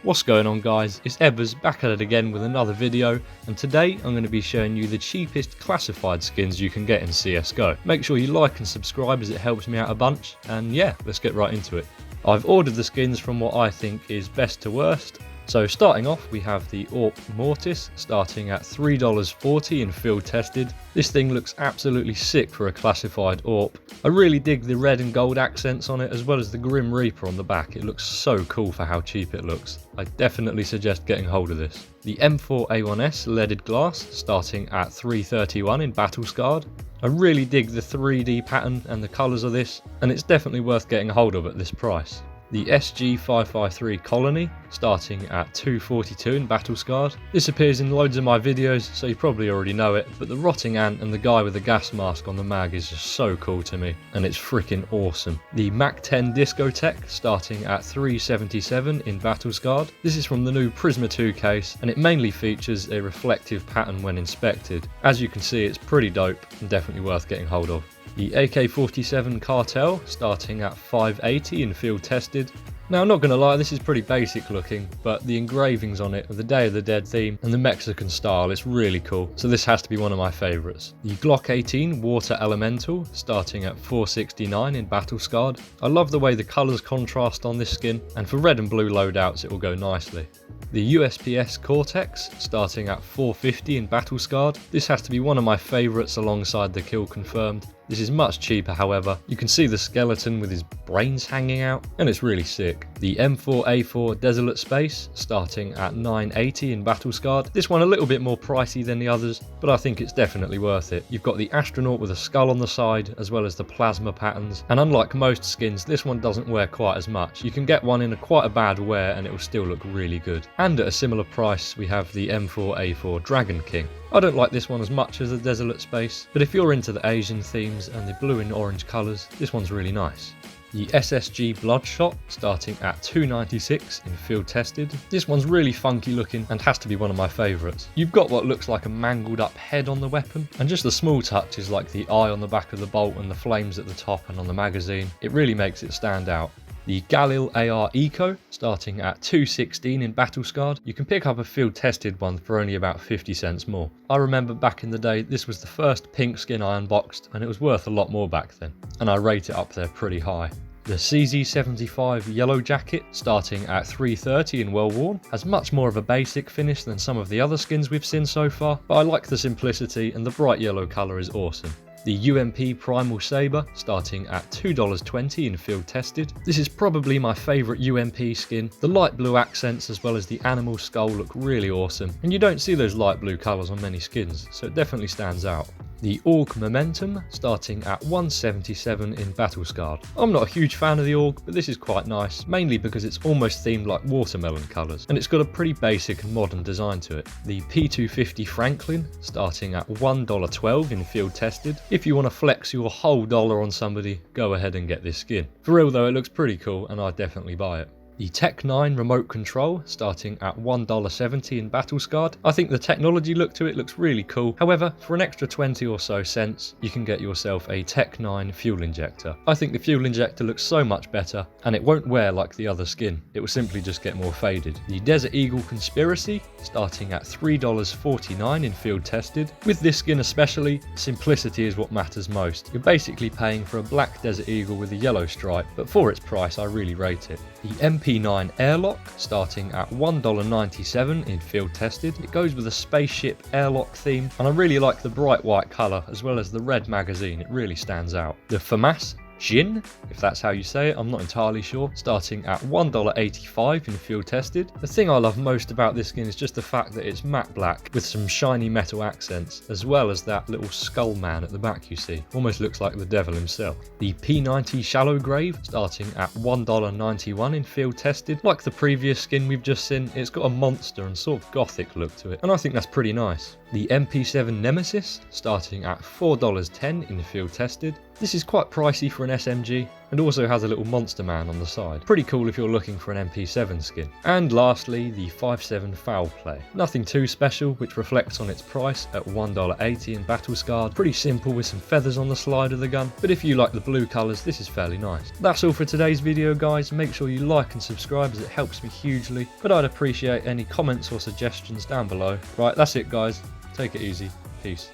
What's going on guys, it's Ebbers back at it again with another video, and today I'm going to be showing you the cheapest classified skins you can get in CSGO. Make sure you like and subscribe as it helps me out a bunch, and yeah, let's get right into it. I've ordered the skins from what I think is best to worst. So starting off we have the ARC Mortis starting at $3.40 in field tested. This thing looks absolutely sick for a classified ARC. I really dig the red and gold accents on it as well as the Grim Reaper on the back. It looks so cool for how cheap it looks. I definitely suggest getting hold of this. The M4A1S leaded glass starting at $3.31 in battle scarred. I really dig the 3D pattern and the colours of this, and it's definitely worth getting a hold of at this price. The SG553 Colony starting at $2.42 in battle scarred. This appears in loads of my videos, so you probably already know it, but the rotting ant and the guy with the gas mask on the mag is just so cool to me, and it's freaking awesome. The Mac10 Discotech starting at $3.77 in battle scarred. This is from the new Prisma 2 case, and it mainly features a reflective pattern when inspected. As you can see, it's pretty dope and definitely worth getting hold of. The AK47 Cartel starting at $5.80 in field tested. Now I'm not going to lie, this is pretty basic looking, but the engravings on it of the Day of the Dead theme and the Mexican style, it's really cool, so this has to be one of my favourites. The Glock 18 Water Elemental starting at $4.69 in battle scarred. I love the way the colours contrast on this skin, and for red and blue loadouts it will go nicely. The USPS Cortex starting at $4.50 in battle scarred. This has to be one of my favourites alongside the Kill Confirmed. This is much cheaper however. You can see the skeleton with his brains hanging out, and it's really sick. The M4A4 Desolate Space starting at $9.80 in battle scarred. This one a little bit more pricey than the others, but I think it's definitely worth it. You've got the astronaut with a skull on the side as well as the plasma patterns, and unlike most skins this one doesn't wear quite as much. You can get one in quite a bad wear and it will still look really good. And at a similar price we have the M4A4 Dragon King. I don't like this one as much as the Desolate Space, but if you're into the Asian themes and the blue and orange colours, this one's really nice. The SSG Bloodshot starting at $2.96 in field tested. This one's really funky looking and has to be one of my favourites. You've got what looks like a mangled up head on the weapon, and just the small touches like the eye on the back of the bolt and the flames at the top and on the magazine, it really makes it stand out. The Galle AR Eco starting at $2.16 in battle scarred. You can pick up a field tested one for only about 50 cents more. I remember back in the day this was the first pink skin I unboxed and it was worth a lot more back then, and I rate it up there pretty high. The CZ75 Yellow jacket starting at $3.30 in well worn has much more of a basic finish than some of the other skins we've seen so far, but I like the simplicity and the bright yellow colour is awesome. The UMP Primal Saber starting at $2.20 in field tested. This is probably my favourite UMP skin. The light blue accents as well as the animal skull look really awesome, and you don't see those light blue colours on many skins, so it definitely stands out. The AUG Momentum starting at $1.77 in battle scarred. I'm not a huge fan of the AUG, but this is quite nice, mainly because it's almost themed like watermelon colours, and it's got a pretty basic and modern design to it. The P250 Franklin starting at $1.12 in field tested. If you want to flex your whole dollar on somebody, go ahead and get this skin. For real though, it looks pretty cool and I'd definitely buy it. The Tech 9 remote control starting at $1.70 in battle scarred. I think the technology look to it looks really cool. However, for an extra 20 or so cents, you can get yourself a Tech 9 fuel injector. I think the fuel injector looks so much better, and it won't wear like the other skin. It will simply just get more faded. The Desert Eagle Conspiracy starting at $3.49 in field tested. With this skin especially, simplicity is what matters most. You're basically paying for a black Desert Eagle with a yellow stripe, but for its price I really rate it. The MP9 Airlock starting at $1.97 in field tested. It goes with a spaceship airlock theme, and I really like the bright white colour as well as the red magazine, it really stands out. The FAMAS Gin, if that's how you say it, I'm not entirely sure, starting at $1.85 in field tested. The thing I love most about this skin is just the fact that it's matte black with some shiny metal accents, as well as that little skull man at the back you see. Almost looks like the devil himself. The P90 Shallow Grave starting at $1.91 in field tested. Like the previous skin we've just seen, it's got a monster and sort of gothic look to it, and I think that's pretty nice. The MP7 Nemesis starting at $4.10 in field tested. This is quite pricey for an SMG, and also has a little monster man on the side. Pretty cool if you're looking for an MP7 skin. And lastly, the 5.7 Foul Play. Nothing too special, which reflects on its price at $1.80 in battle scarred. Pretty simple with some feathers on the slide of the gun, but if you like the blue colours, this is fairly nice. That's all for today's video, guys. Make sure you like and subscribe as it helps me hugely, but I'd appreciate any comments or suggestions down below. Right, that's it, guys. Take it easy. Peace.